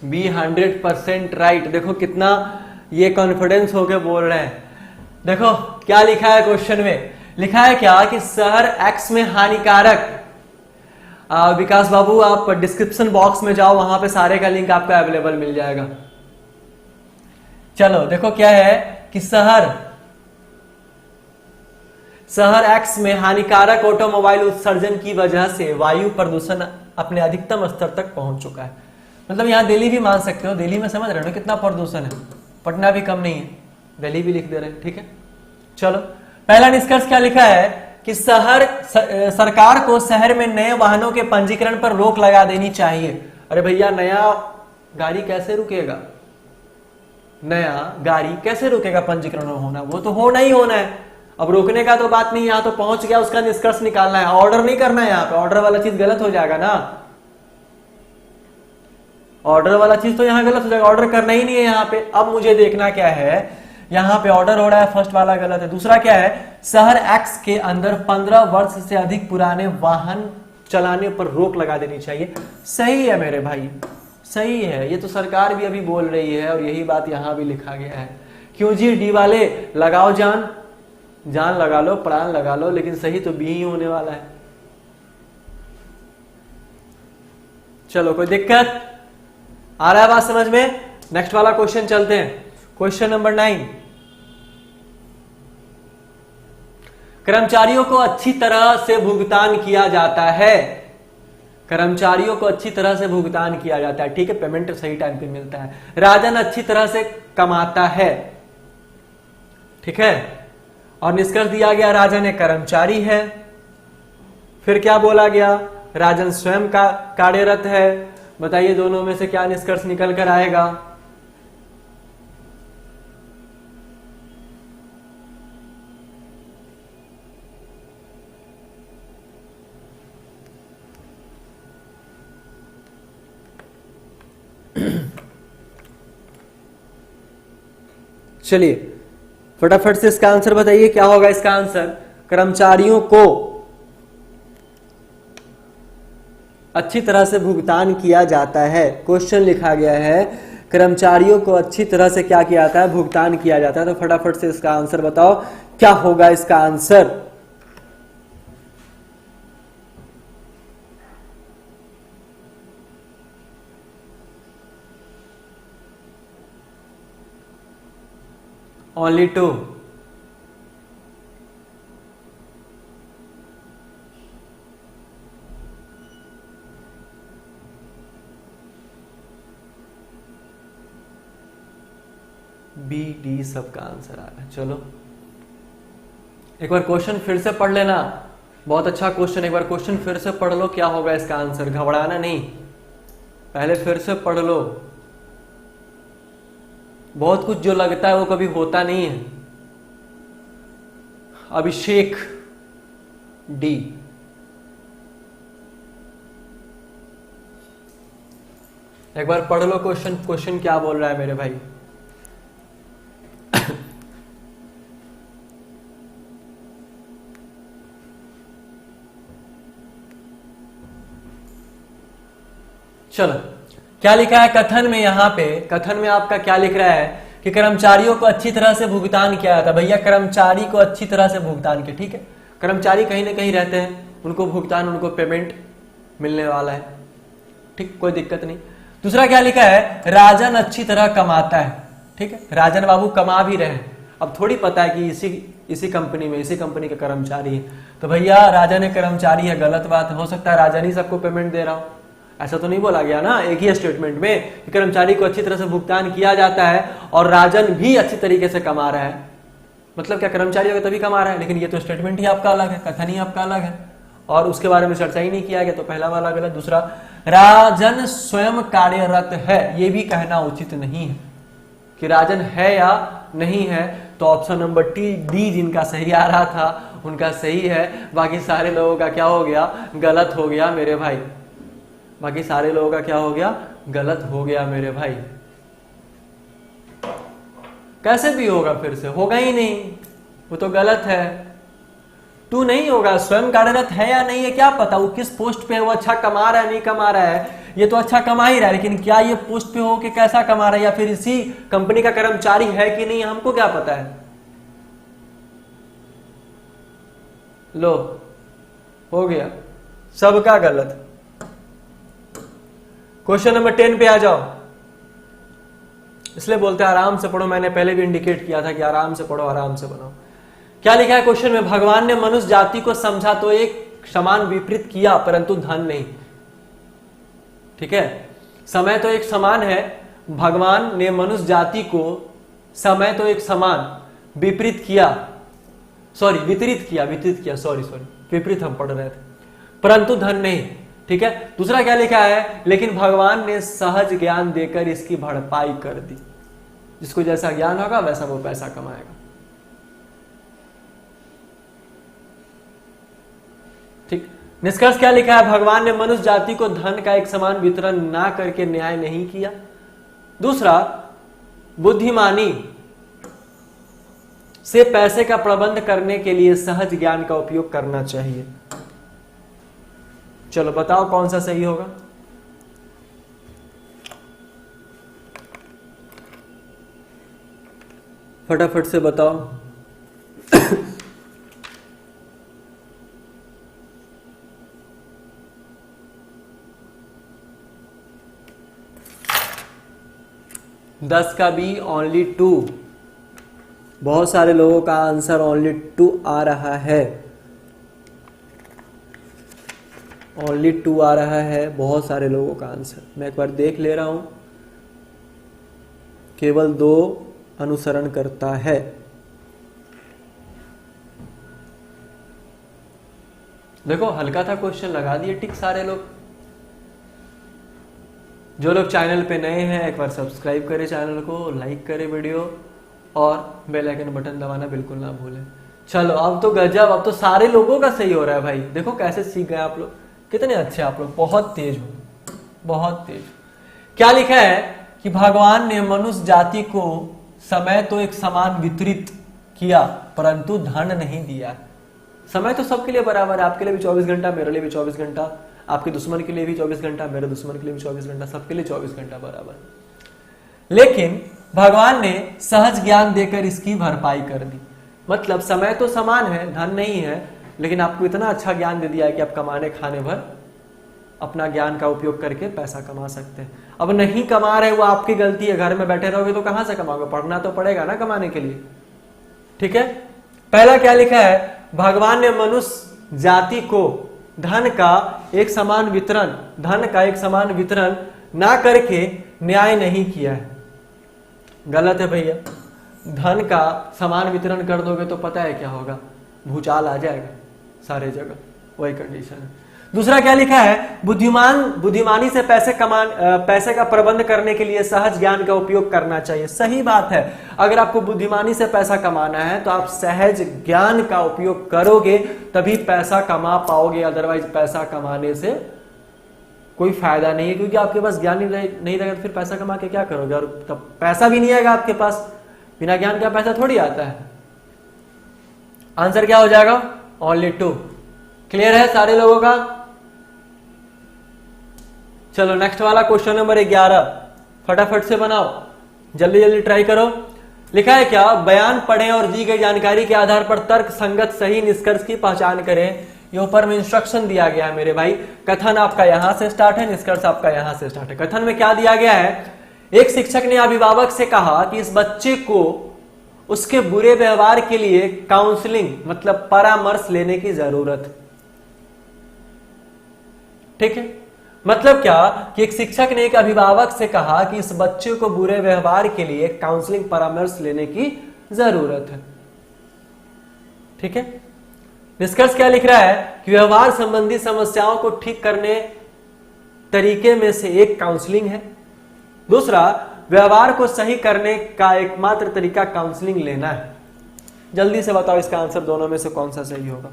Be 100% right. देखो कितना ये कॉन्फिडेंस होके बोल रहे हैं। देखो क्या लिखा है क्वेश्चन में, लिखा है क्या कि शहर एक्स में हानिकारक। विकास बाबू आप डिस्क्रिप्शन बॉक्स में जाओ, वहां पे सारे का लिंक आपको अवेलेबल मिल जाएगा। चलो देखो क्या है कि शहर एक्स में हानिकारक ऑटोमोबाइल उत्सर्जन की वजह से वायु प्रदूषण अपने अधिकतम स्तर तक पहुंच चुका है। मतलब यहां दिल्ली भी मान सकते हो, दिल्ली में समझ रहे हो कितना प्रदूषण है, पटना भी कम नहीं है, दिल्ली भी लिख दे रहे हैं, ठीक है। चलो पहला निष्कर्ष क्या लिखा है कि सरकार को शहर में नए वाहनों के पंजीकरण पर रोक लगा देनी चाहिए। अरे भैया नया गाड़ी कैसे रुकेगा, नया गाड़ी कैसे रुकेगा पंजीकरण होना, वो तो होना ही होना है। अब रोकने का तो बात नहीं, यहां तो पहुंच गया, उसका निष्कर्ष निकालना है, ऑर्डर नहीं करना है। यहाँ पे ऑर्डर वाला चीज गलत हो जाएगा ना, ऑर्डर वाला चीज तो यहां गलत हो जाएगा, ऑर्डर करना ही नहीं है यहाँ पे। अब मुझे देखना क्या है, यहां पे ऑर्डर हो रहा है, फर्स्ट वाला गलत है। दूसरा क्या है, शहर एक्स के अंदर 15 वर्ष से अधिक पुराने वाहन चलाने पर रोक लगा देनी चाहिए। सही है मेरे भाई, सही है, ये तो सरकार भी अभी बोल रही है और यही बात यहां भी लिखा गया है। क्यों जी डी वाले, लगाओ जान, जान लगा लो, प्राण लगा लो, लेकिन सही तो बी ही होने वाला है। चलो कोई दिक्कत आ रहा है बात समझ में। नेक्स्ट वाला क्वेश्चन चलते हैं, क्वेश्चन नंबर 9। कर्मचारियों को अच्छी तरह से भुगतान किया जाता है, कर्मचारियों को अच्छी तरह से भुगतान किया जाता है, ठीक है, पेमेंट सही टाइम पे मिलता है। राजन अच्छी तरह से कमाता है, ठीक है, और निष्कर्ष दिया गया राजन एक कर्मचारी है। फिर क्या बोला गया, राजन स्वयं का कार्यरत है। बताइए दोनों में से क्या निष्कर्ष निकल कर आएगा। चलिए फटाफट से इसका आंसर बताइए, क्या होगा इसका आंसर। कर्मचारियों को अच्छी तरह से भुगतान किया जाता है, क्वेश्चन लिखा गया है कर्मचारियों को अच्छी तरह से क्या किया जाता है, भुगतान किया जाता है। तो फटाफट से इसका आंसर बताओ, क्या होगा इसका आंसर। ओनली 2। बी डी सबका आंसर आ रहा है। चलो एक बार क्वेश्चन फिर से पढ़ लेना, बहुत अच्छा क्वेश्चन, एक बार क्वेश्चन फिर से पढ़ लो, क्या होगा इसका आंसर, घबराना नहीं, पहले फिर से पढ़ लो। बहुत कुछ जो लगता है वो कभी होता नहीं है। अभिषेक डी, एक बार पढ़ लो क्वेश्चन, क्वेश्चन क्या बोल रहा है मेरे भाई। चलो क्या लिखा है कथन में, यहां पे कथन में आपका क्या लिख रहा है कि कर्मचारियों को अच्छी तरह से भुगतान किया जाता। भैया कर्मचारी को अच्छी तरह से भुगतान किया, ठीक है, कर्मचारी कहीं ना कहीं रहते हैं, उनको भुगतान, उनको पेमेंट मिलने वाला है, ठीक, कोई दिक्कत नहीं। दूसरा क्या लिखा है, राजन अच्छी तरह कमाता है, ठीक है, राजन बाबू कमा भी रहे हैं। अब थोड़ी पता है कि इसी कंपनी में, इसी कंपनी का कर्मचारी है, तो भैया राजन एक कर्मचारी है, गलत बात है, हो सकता है राजन ही सबको पेमेंट दे रहा हो, ऐसा तो नहीं बोला गया ना एक ही स्टेटमेंट में कि कर्मचारी को अच्छी तरह से भुगतान किया जाता है और राजन भी अच्छी तरीके से कमा रहा है। मतलब क्या कर्मचारी होगा तभी कमा रहा है, लेकिन ये तो स्टेटमेंट ही आपका अलग है, कथन ही आपका अलग है, और उसके बारे में चर्चा ही नहीं किया गया, तो पहला वाला गलत। दूसरा, राजन स्वयं कार्यरत है, ये भी कहना उचित नहीं है कि राजन है या नहीं है, तो ऑप्शन नंबर डी जिनका सही आ रहा था उनका सही है, बाकी सारे लोगों का क्या हो गया, गलत हो गया मेरे भाई, बाकी सारे लोगों का क्या हो गया, गलत हो गया मेरे भाई। कैसे भी होगा, फिर से होगा ही नहीं, वो तो गलत है। टू नहीं होगा, स्वयं कार्यरत है या नहीं है क्या पता, वो किस पोस्ट पे है, वो अच्छा कमा रहा है नहीं कमा रहा है, ये तो अच्छा कमा ही रहा है, लेकिन क्या ये पोस्ट पे हो कि कैसा कमा रहा है, या फिर इसी कंपनी का कर्मचारी है कि नहीं, हमको क्या पता है। लो हो गया, सबका गलत। क्वेश्चन नंबर 10 पे आ जाओ, इसलिए बोलते हैं आराम से पढ़ो, मैंने पहले भी इंडिकेट किया था कि आराम से पढ़ो, आराम से बनाओ। क्या लिखा है क्वेश्चन में, भगवान ने मनुष्य जाति को समझा तो एक समान विपरीत किया परंतु धन नहीं, ठीक है, समय तो एक समान है, भगवान ने मनुष्य जाति को समय तो एक समान विपरीत किया, सॉरी वितरित किया, सॉरी विपरीत हम पढ़ रहे थे, परंतु धन नहीं, ठीक है। दूसरा क्या लिखा है, लेकिन भगवान ने सहज ज्ञान देकर इसकी भरपाई कर दी, जिसको जैसा ज्ञान होगा वैसा वो पैसा कमाएगा, ठीक। निष्कर्ष क्या लिखा है, भगवान ने मनुष्य जाति को धन का एक समान वितरण ना करके न्याय नहीं किया। दूसरा, बुद्धिमानी से पैसे का प्रबंध करने के लिए सहज ज्ञान का उपयोग करना चाहिए। चलो बताओ कौन सा सही होगा। फटाफट से बताओ। दस का बी ओनली 2, बहुत सारे लोगों का आंसर ओनली 2 आ रहा है, ओनली 2 आ रहा है बहुत सारे लोगों का आंसर। मैं एक बार देख ले रहा हूं, केवल 2 अनुसरण करता है। देखो हल्का था क्वेश्चन, लगा दिए टिक सारे लोग। जो लोग चैनल पे नए हैं एक बार सब्सक्राइब करें चैनल को, लाइक करें वीडियो और बेल आइकन बटन दबाना बिल्कुल ना भूलें। चलो अब तो गजब, अब तो सारे लोगों का सही हो रहा है भाई। देखो कैसे सीख गए आप लोग, कितने अच्छे आप लोग, बहुत तेज हो, बहुत तेज। क्या लिखा है कि भगवान ने मनुष्य जाति को समय तो एक समान वितरित किया परंतु धन नहीं दिया। समय तो सबके लिए बराबर है, आपके लिए भी 24 घंटा, मेरे लिए भी 24 घंटा, आपके दुश्मन के लिए भी 24 घंटा, मेरे दुश्मन के लिए भी 24 घंटा, सबके लिए 24 घंटा बराबर। लेकिन भगवान ने सहज ज्ञान देकर इसकी भरपाई कर दी। मतलब समय तो समान है, धन नहीं है, लेकिन आपको इतना अच्छा ज्ञान दे दिया है कि आप कमाने खाने भर अपना ज्ञान का उपयोग करके पैसा कमा सकते हैं। अब नहीं कमा रहे वो आपकी गलती है, घर में बैठे रहोगे तो कहां से कमाओगे, पढ़ना तो पड़ेगा ना कमाने के लिए, ठीक है। पहला क्या लिखा है, भगवान ने मनुष्य जाति को धन का एक समान वितरण ना करके न्याय नहीं किया है। गलत है भैया, धन का समान वितरण कर दोगे तो पता है क्या होगा, भूचाल आ जाएगा सारे जगह, वही कंडीशन है। दूसरा क्या लिखा है, बुद्धिमानी से पैसे का प्रबंध करने के लिए सहज ज्ञान का उपयोग करना चाहिए। सही बात है, अगर आपको बुद्धिमानी से पैसा कमाना है तो आप सहज ज्ञान का उपयोग करोगे तभी पैसा कमा पाओगे, अदरवाइज पैसा कमाने से कोई फायदा नहीं है, क्योंकि आपके पास ज्ञान नहीं रहेगा तो फिर पैसा कमा के क्या करोगे, और तब पैसा भी नहीं आएगा आपके पास, बिना ज्ञान का पैसा थोड़ी आता है। आंसर क्या हो जाएगा, ओनली 2। क्लियर है सारे लोगों का? चलो नेक्स्ट वाला क्वेश्चन नंबर 11, फटाफट से बनाओ, जल्दी जल्दी ट्राई करो। लिखा है क्या, बयान पढ़ें और दी गई जानकारी के आधार पर तर्क संगत सही निष्कर्ष की पहचान करें। ये ऊपर में इंस्ट्रक्शन दिया गया है मेरे भाई, कथन आपका यहां से स्टार्ट है, निष्कर्ष आपका यहां से स्टार्ट है। कथन में क्या दिया गया है, एक शिक्षक ने अभिभावक से कहा कि इस बच्चे को उसके बुरे व्यवहार के लिए काउंसलिंग मतलब परामर्श लेने की जरूरत है। ठीक है, मतलब क्या कि एक शिक्षक ने एक अभिभावक से कहा कि इस बच्चे को बुरे व्यवहार के लिए काउंसलिंग परामर्श लेने की जरूरत है। ठीक है, निष्कर्ष क्या लिख रहा है कि व्यवहार संबंधी समस्याओं को ठीक करने तरीके में से एक काउंसलिंग है, दूसरा व्यवहार को सही करने का एकमात्र तरीका काउंसलिंग लेना है। जल्दी से बताओ इसका आंसर दोनों में से कौन सा सही होगा,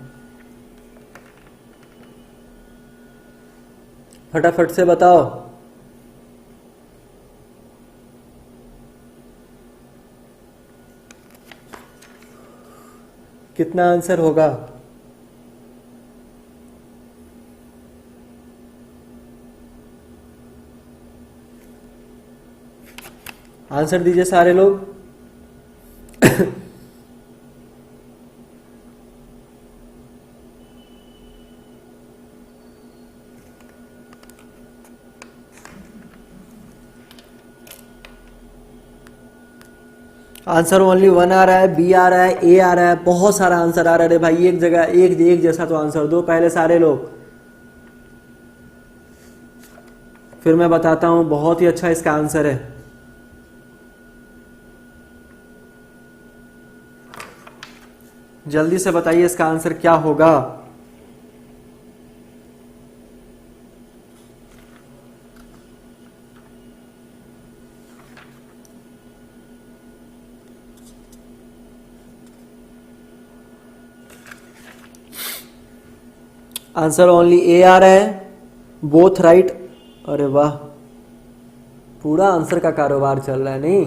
फटाफट से बताओ। कितना आंसर होगा? आंसर दीजिए सारे लोग। आंसर ओनली 1 आ रहा है, बी आ रहा है, ए आ रहा है, बहुत सारा आंसर आ रहा है। भाई एक जगह एक जैसा तो आंसर दो पहले सारे लोग, फिर मैं बताता हूं। बहुत ही अच्छा इसका आंसर है। जल्दी से बताइए इसका आंसर क्या होगा। आंसर ओनली ए आ रहा है, बोथ राइट। अरे वाह, पूरा आंसर का कारोबार चल रहा है नहीं।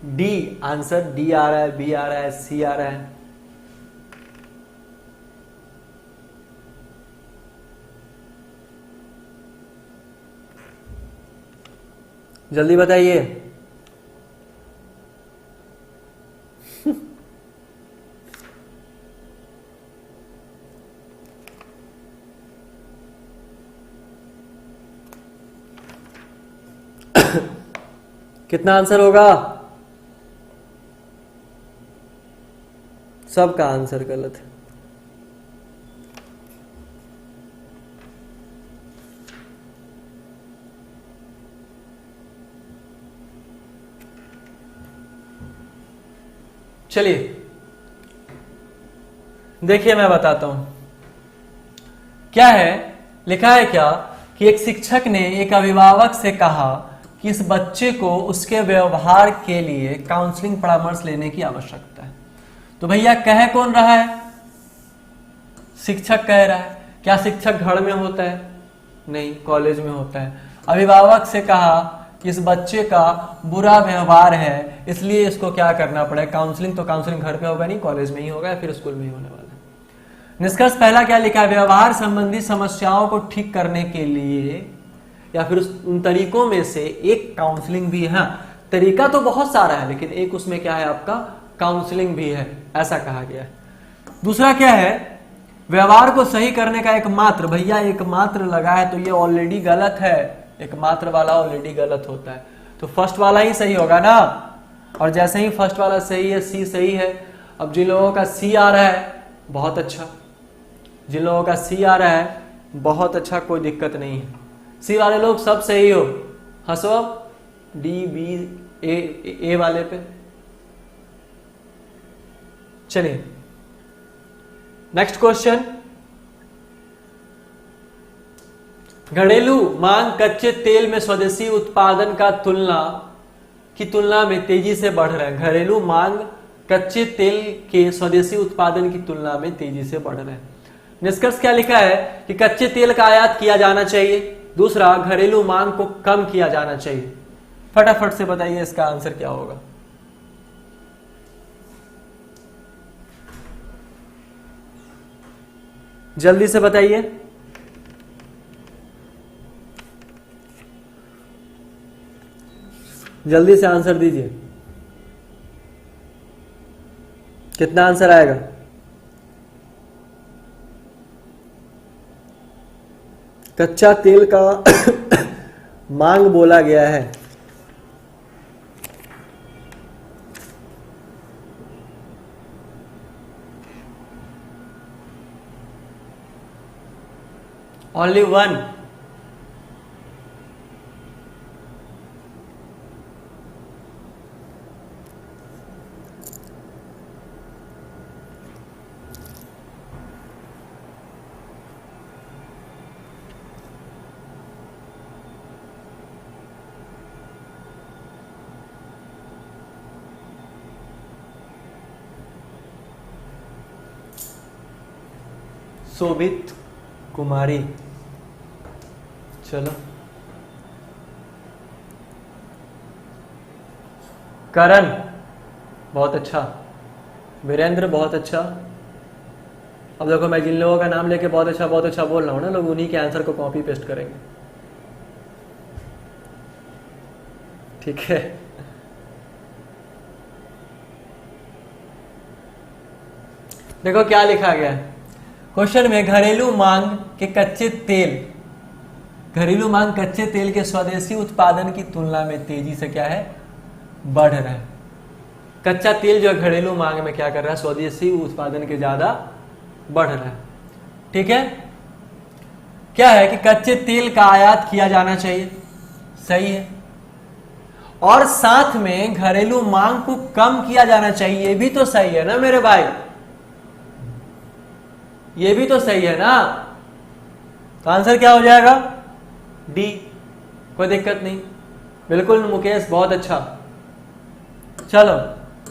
डी आंसर, डी आ रहा है, बी आ रहा है, सी आ रहा है। जल्दी बताइए। कितना आंसर होगा? सबका आंसर गलत है। चलिए देखिए मैं बताता हूं क्या है। लिखा है क्या कि एक शिक्षक ने एक अभिभावक से कहा कि इस बच्चे को उसके व्यवहार के लिए काउंसलिंग परामर्श लेने की आवश्यकता है। तो भैया कह कौन रहा है? शिक्षक कह रहा है। क्या शिक्षक घर में होता है? नहीं, कॉलेज में होता है। अभिभावक से कहा कि इस बच्चे का बुरा व्यवहार है, इसलिए इसको क्या करना पड़ेगा, काउंसलिंग। तो काउंसलिंग घर पे होगा नहीं, कॉलेज में ही होगा या फिर स्कूल में ही होने वाला है। निष्कर्ष पहला क्या लिखा है? व्यवहार संबंधी समस्याओं को ठीक करने के लिए या फिर उन तरीकों में से एक काउंसलिंग भी है। तरीका तो बहुत सारा है, लेकिन एक उसमें क्या है आपका, काउंसलिंग भी है, ऐसा कहा गया है। दूसरा क्या है? व्यवहार को सही करने का एकमात्र, भैया एकमात्र लगा है तो ये ऑलरेडी गलत है। एकमात्र वाला ऑलरेडी गलत होता है, तो फर्स्ट वाला ही सही होगा ना। और जैसे ही फर्स्ट वाला सही है, सी सही है। अब जिन लोगों का सी आ रहा है बहुत अच्छा, जिन लोगों का सी आ रहा है बहुत अच्छा, कोई दिक्कत नहीं है। सी वाले लोग सब सही हो, हंसो। अब डी बी ए वाले पे चलिए नेक्स्ट क्वेश्चन। घरेलू मांग कच्चे तेल में स्वदेशी उत्पादन की तुलना में तेजी से बढ़ रहा है। घरेलू मांग कच्चे तेल के स्वदेशी उत्पादन की तुलना में तेजी से बढ़ रहा है। निष्कर्ष क्या लिखा है कि कच्चे तेल का आयात किया जाना चाहिए, दूसरा घरेलू मांग को कम किया जाना चाहिए। फटाफट से बताइए इसका आंसर क्या होगा। जल्दी से बताइए। जल्दी से आंसर दीजिए, कितना आंसर आएगा? कच्चा तेल का मांग बोला गया है। Only one. शोभित कुमारी, चलो। करण बहुत अच्छा, वीरेंद्र बहुत अच्छा। अब देखो मैं जिन लोगों का नाम लेके बहुत अच्छा बोल रहा हूं ना, लोग उन्हीं के आंसर को कॉपी पेस्ट करेंगे, ठीक है। देखो क्या लिखा गया है क्वेश्चन में, घरेलू मांग कच्चे तेल के स्वदेशी उत्पादन की तुलना में तेजी से क्या है, बढ़ रहा है। कच्चा तेल जो घरेलू मांग में क्या कर रहा है, स्वदेशी उत्पादन के ज्यादा बढ़ रहा है, ठीक है। क्या है कि कच्चे तेल का आयात किया जाना चाहिए, सही है, और साथ में घरेलू मांग को कम किया जाना चाहिए, ये भी तो सही है ना मेरे भाई, ये भी तो सही है ना। तो आंसर क्या हो जाएगा, डी, कोई दिक्कत नहीं, बिल्कुल मुकेश बहुत अच्छा। चलो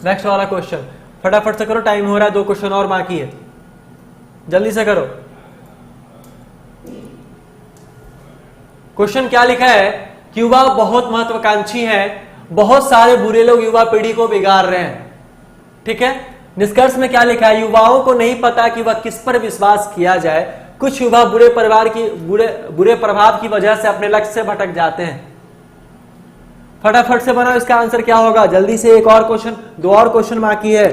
नेक्स्ट वाला क्वेश्चन फटाफट से करो, टाइम हो रहा है, 2 क्वेश्चन और बाकी है, जल्दी से करो। क्वेश्चन क्या लिखा है कि युवा बहुत महत्वाकांक्षी है, बहुत सारे बुरे लोग युवा पीढ़ी को बिगाड़ रहे हैं, ठीक है। निष्कर्ष में क्या लिखा है, युवाओं को नहीं पता कि वह किस पर विश्वास किया जाए। कुछ युवा बुरे प्रभाव की वजह से अपने लक्ष्य से भटक जाते हैं। फटाफट से बनाओ, इसका आंसर क्या होगा, जल्दी से। एक और क्वेश्चन, 2 और क्वेश्चन बाकी है,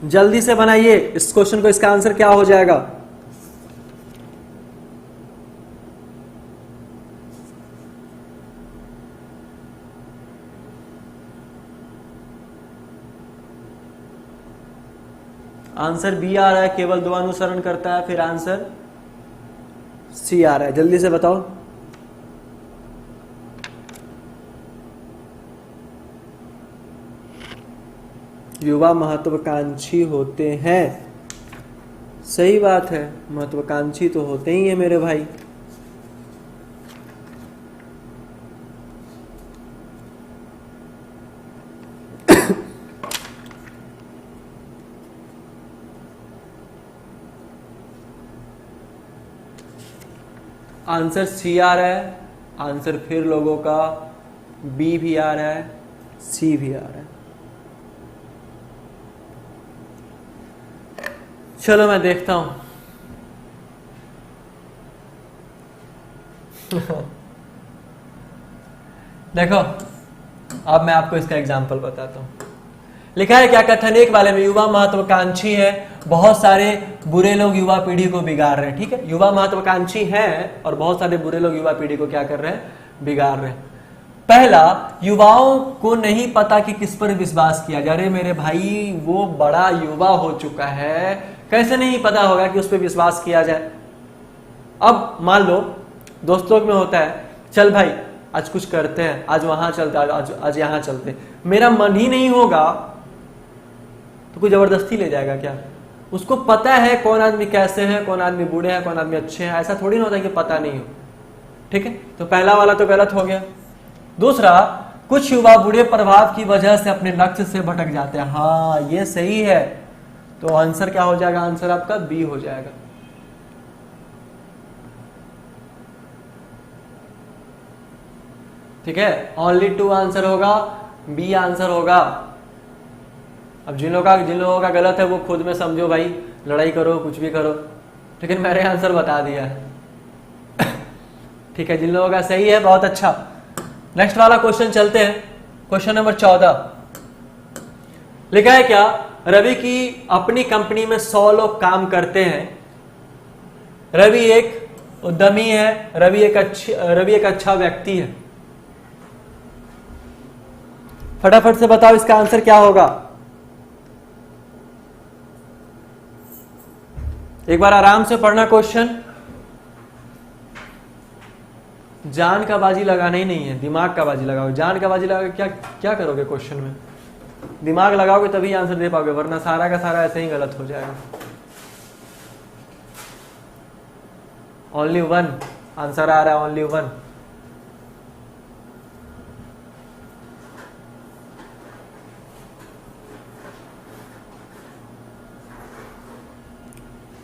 जल्दी से बनाइए इस क्वेश्चन को, इसका आंसर क्या हो जाएगा। आंसर बी आ रहा है, केवल 2 अनुसरण करता है, फिर आंसर सी आ रहा है, जल्दी से बताओ। युवा महत्वाकांक्षी होते हैं, सही बात है, महत्वाकांक्षी तो होते ही है मेरे भाई। आंसर सी आ रहा है, आंसर फिर लोगों का बी भी आ रहा है, सी भी आ रहा है। चलो मैं देखता हूं। देखो अब मैं आपको इसका एग्जाम्पल बताता हूं। लिखा है क्या कथन एक वाले में, युवा महत्वाकांक्षी है, बहुत सारे बुरे लोग युवा पीढ़ी को बिगाड़ रहे हैं। ठीक है, युवा महत्वाकांक्षी हैं और बहुत सारे बुरे लोग युवा पीढ़ी को क्या कर रहे हैं, बिगाड़ रहे हैं। पहला, युवाओं को नहीं पता कि किस पर विश्वास किया जाए। अरे मेरे भाई, वो बड़ा युवा हो चुका है, कैसे नहीं पता होगा कि उस पर विश्वास किया जाए। अब मान लो दोस्त लोग में होता है, चल भाई आज कुछ करते हैं, आज वहां चलते, आज यहाँ चलते, मेरा मन ही नहीं होगा तो कोई जबरदस्ती ले जाएगा क्या? उसको पता है कौन आदमी कैसे है, कौन आदमी बूढ़े हैं, कौन आदमी अच्छे हैं, ऐसा थोड़ी ना होता है कि पता नहीं हो। ठीक है, तो पहला वाला तो गलत हो गया। दूसरा, कुछ युवा बुरे प्रभाव की वजह से अपने लक्ष्य से भटक जाते हैं। हाँ ये सही है, तो आंसर क्या हो जाएगा, आंसर आपका बी हो जाएगा। ठीक है, ओनली 2 आंसर होगा, बी आंसर होगा। अब जिन लोगों का गलत है वो खुद में समझो भाई, लड़ाई करो कुछ भी करो, लेकिन मैंने आंसर बता दिया है। ठीक है, जिन लोगों का सही है बहुत अच्छा। नेक्स्ट वाला क्वेश्चन चलते हैं, क्वेश्चन नंबर 14। लिखा है क्या, रवि की अपनी कंपनी में 100 लोग काम करते हैं। रवि एक उद्यमी है, रवि एक अच्छा व्यक्ति है। फटाफट से बताओ इसका आंसर क्या होगा। एक बार आराम से पढ़ना क्वेश्चन, जान का बाजी लगाना ही नहीं है, दिमाग का बाजी लगाओ। जान का बाजी लगा क्या क्या करोगे क्वेश्चन में, दिमाग लगाओगे तभी आंसर दे पाओगे, वरना सारा का सारा ऐसे ही गलत हो जाएगा। ओनली 1 आंसर आ रहा है, ओनली 1।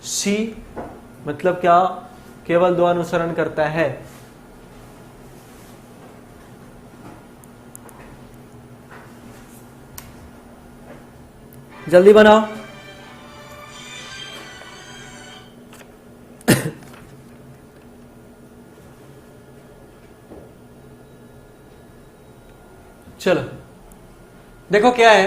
सी मतलब क्या, केवल 2 अनुसरण करता है। जल्दी बनाओ। चलो देखो क्या है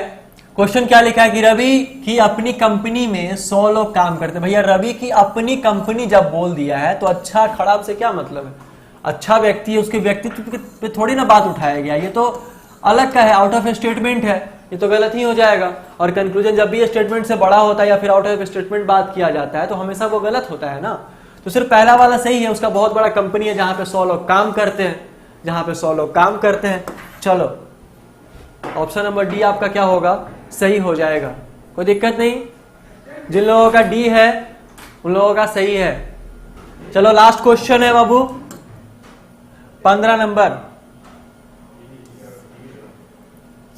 क्वेश्चन, क्या लिखा है कि रवि की अपनी कंपनी में 100 लोग काम करते हैं। भैया रवि की अपनी कंपनी जब बोल दिया है तो अच्छा खराब से क्या मतलब है, अच्छा व्यक्ति है, उसके व्यक्तित्व पे थोड़ी ना बात उठाया गया, ये तो अलग का है, आउट ऑफ स्टेटमेंट है, ये तो गलत ही हो जाएगा। और कंक्लूजन जब भी स्टेटमेंट से बड़ा होता है या फिर आउट ऑफ स्टेटमेंट बात किया जाता है तो हमेशा वो गलत होता है ना। तो सिर्फ पहला वाला सही है, उसका बहुत बड़ा कंपनी है जहां पे 100 लोग काम करते हैं, जहां पे 100 लोग काम करते हैं। चलो ऑप्शन नंबर डी आपका क्या होगा, सही हो जाएगा, कोई दिक्कत नहीं। जिन लोगों का डी है उन लोगों का सही है। चलो लास्ट क्वेश्चन है बाबू, 15 नंबर।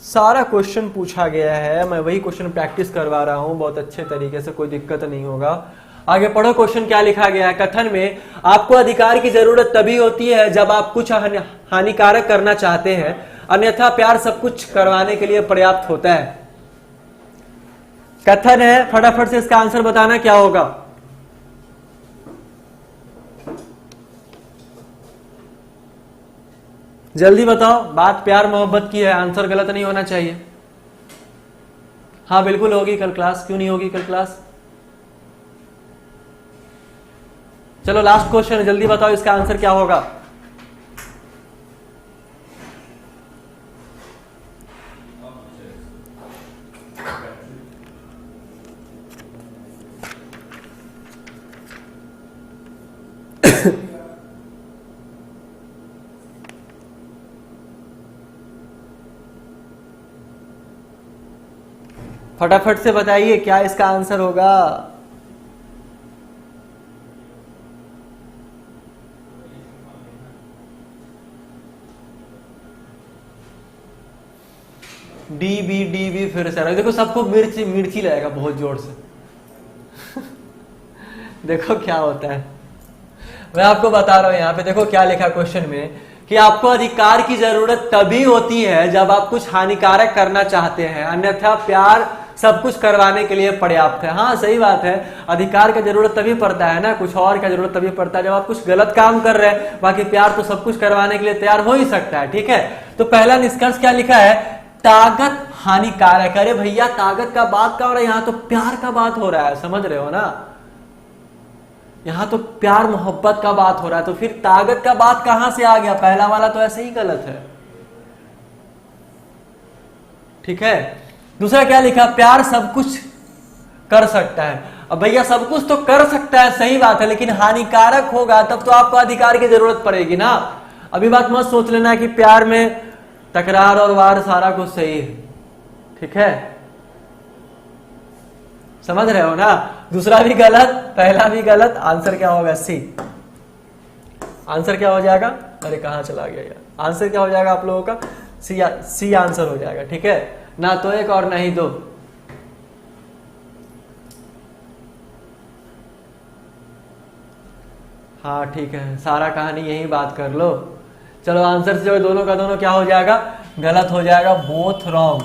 सारा क्वेश्चन पूछा गया है, मैं वही क्वेश्चन प्रैक्टिस करवा रहा हूं बहुत अच्छे तरीके से, कोई दिक्कत नहीं होगा। आगे पढ़ो क्वेश्चन क्या लिखा गया है। कथन में आपको अधिकार की जरूरत तभी होती है जब आप कुछ हानिकारक करना चाहते हैं, अन्यथा प्यार सब कुछ करवाने के लिए पर्याप्त होता है। कथन है, फटाफट से इसका आंसर बताना क्या होगा। जल्दी बताओ, बात प्यार मोहब्बत की है, आंसर गलत नहीं होना चाहिए। हाँ बिल्कुल होगी कल क्लास, क्यों नहीं होगी कल क्लास। चलो लास्ट क्वेश्चन है, जल्दी बताओ इसका आंसर क्या होगा। फटाफट से बताइए क्या इसका आंसर होगा। डी बी फिर से देखो, सबको मिर्ची लगेगा बहुत जोर से। देखो क्या होता है, मैं आपको बता रहा हूं यहां पे। देखो क्या लिखा क्वेश्चन में कि आपको अधिकार की जरूरत तभी होती है जब आप कुछ हानिकारक करना चाहते हैं, अन्यथा प्यार सब कुछ करवाने के लिए पर्याप्त है। हाँ सही बात है, अधिकार का जरूरत तभी पड़ता है ना, कुछ और का जरूरत तभी पड़ता है जब आप कुछ गलत काम कर रहे हैं, बाकी प्यार तो सब कुछ करवाने के लिए तैयार हो ही सकता है। ठीक है, तो पहला निष्कर्ष क्या लिखा है, ताकत हानिकारक। अरे भैया ताकत का बात का हो रहा है, यहां तो प्यार का बात हो रहा है, समझ रहे हो ना, यहां तो प्यार मोहब्बत का बात हो रहा है, तो फिर ताकत का बात कहां से आ गया? पहला वाला तो ऐसे ही गलत है। ठीक है, दूसरा क्या लिखा? प्यार सब कुछ कर सकता है। अब भैया सब कुछ तो कर सकता है, सही बात है, लेकिन हानिकारक होगा तब तो आपको अधिकार की जरूरत पड़ेगी ना। अभी बात मत सोच लेना कि प्यार में तकरार और वार सारा कुछ सही है। ठीक है, समझ रहे हो ना? दूसरा भी गलत, पहला भी गलत। आंसर क्या होगा? सी। आंसर क्या हो जाएगा? अरे कहां चला गया यार? आंसर क्या हो जाएगा आप लोगों का? सी आंसर हो जाएगा। ठीक है ना, तो एक और नहीं दो। हाँ ठीक है, सारा कहानी यही बात कर लो। चलो आंसर से जो दोनों का दोनों क्या हो जाएगा? गलत हो जाएगा, बोथ रॉन्ग,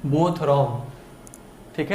बोथ रॉन्ग।